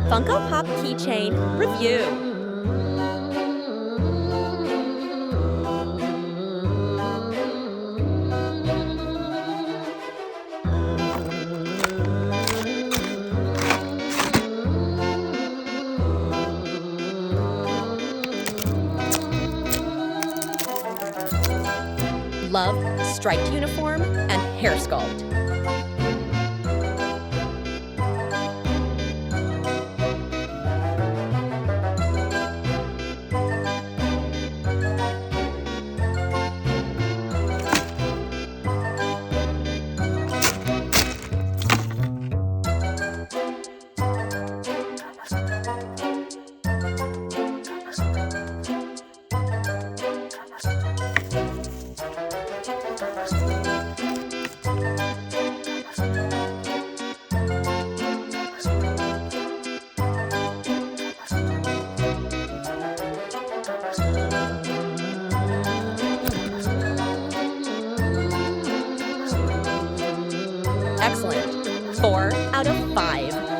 Funko Pop Keychain Review. Love striped uniform and hair sculpt. Excellent. 4 out of 5.